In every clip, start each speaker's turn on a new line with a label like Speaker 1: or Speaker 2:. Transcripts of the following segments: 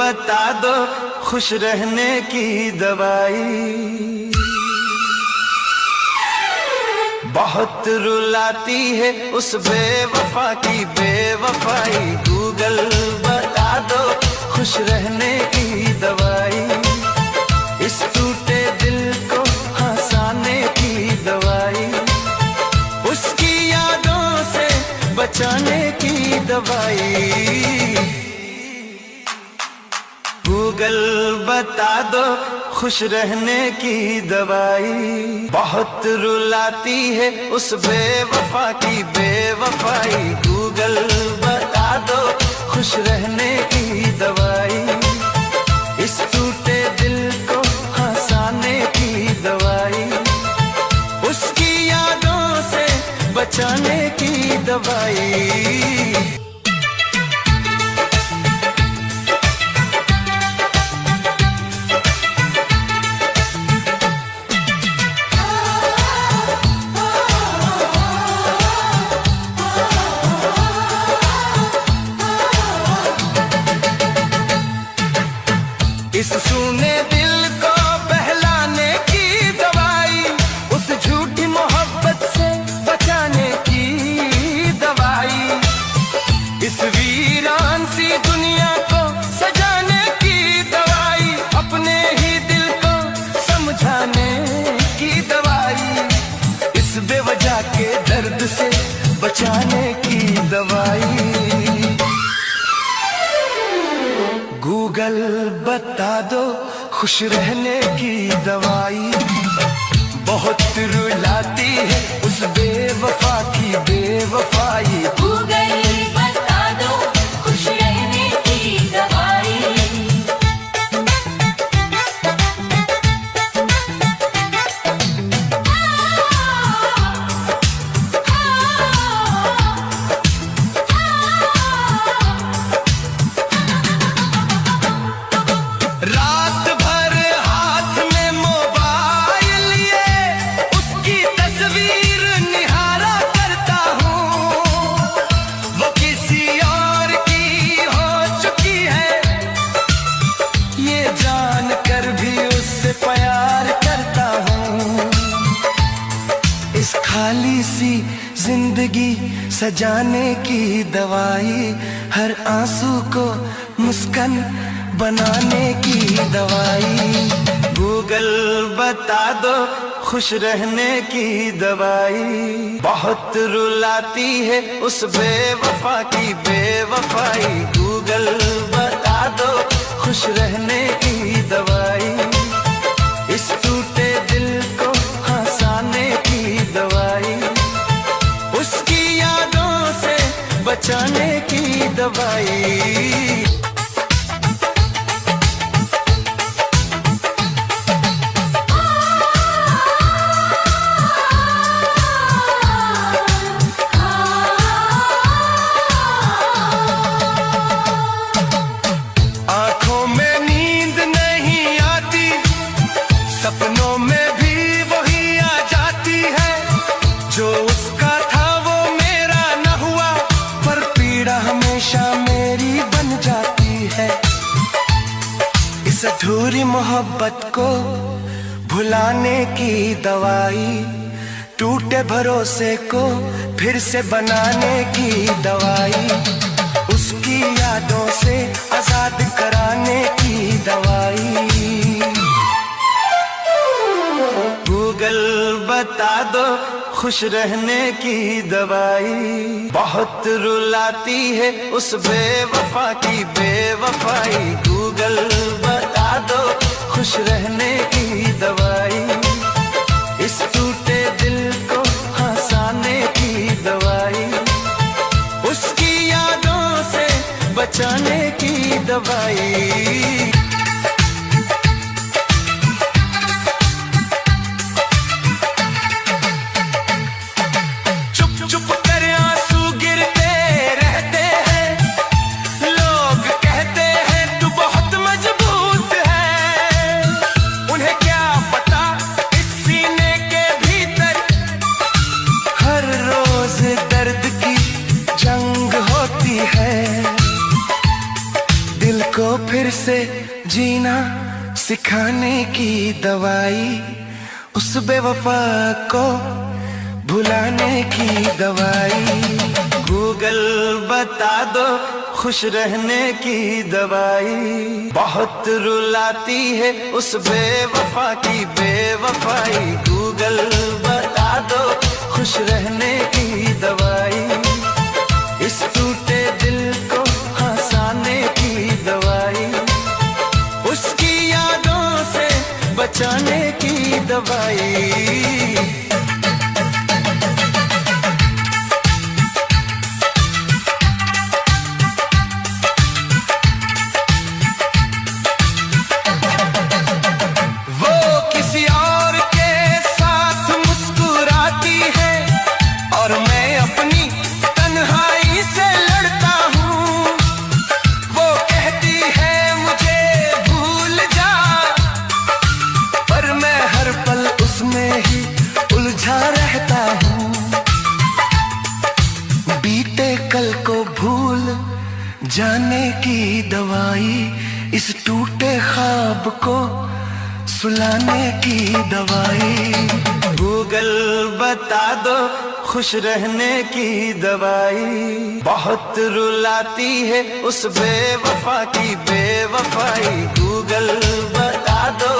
Speaker 1: बता दो खुश रहने की दवाई। बहुत रुलाती है उस बेवफा की बेवफाई। गूगल बता दो खुश रहने की दवाई। इस टूटे दिल को हंसाने की दवाई। उसकी यादों से बचाने की दवाई। गूगल बता दो खुश रहने की दवाई। बहुत रुलाती है उस बेवफा की बेवफाई। गूगल बता दो खुश रहने की दवाई। इस टूटे दिल को हंसाने की दवाई। उसकी यादों से बचाने की दवाई। इस सूने दिल को बहलाने की दवाई। उस झूठी मोहब्बत से बचाने की दवाई। इस वीरान सी दुनिया को सजाने की दवाई। अपने ही दिल को समझाने की दवाई। इस बेवजह के दर्द से बचाने की दवाई। गूगल बता दो खुश रहने की दवाई। बहुत रुलाती है उस बेवफा की बेवफाई।
Speaker 2: गूगल बता दो खुश रहने की दवाई।
Speaker 1: खाली सी जिंदगी सजाने की दवाई। हर आंसू को मुस्कान बनाने की दवाई। गूगल बता दो खुश रहने की दवाई। बहुत रुलाती है उस बेवफा की बेवफाई। गूगल बता दो खुश रहने की दवाई। इस टूटे दिल को हंसाने की दवाई। उसकी यादों से बचाने की दवाई। आंखों में नींद नहीं आती। सपनों में भी वही आ जाती है। जो उसका था वो मेरा न हुआ। पर पीड़ा हमेशा मेरी बन जाती है। इस अधूरी मोहब्बत को भुलाने की दवाई। टूटे भरोसे को फिर से बनाने की दवाई। उसकी यादों से आजाद कराने की दवाई। गूगल बता दो खुश रहने की दवाई। बहुत रुलाती है उस बेवफा की बेवफाई। गूगल बता दो खुश रहने की दवाई। इस टूटे दिल को हंसाने की दवाई। उसकी यादों से बचाने की दवाई। फिर से जीना सिखाने की दवाई, उस बेवफा को भुलाने की दवाई। गूगल बता दो खुश रहने की दवाई, बहुत रुलाती है उस बेवफा की बेवफाई। गूगल बता दो खुश रहने की दवाई, इस टूटे दिल को हंसाने की दवाई, उसकी यादों से बचाने की दवाई। कल को भूल जाने की दवाई, इस टूटे ख्वाब को सुलाने की दवाई। गूगल बता दो खुश रहने की दवाई, बहुत रुलाती है उस बेवफा की बेवफाई। गूगल बता दो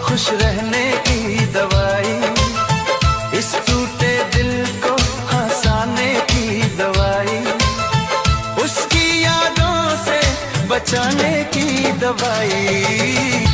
Speaker 1: खुश रहने की दवाई, इस टूटे दिल को हंसाने की दवाई, उसकी यादों से बचाने की दवाई।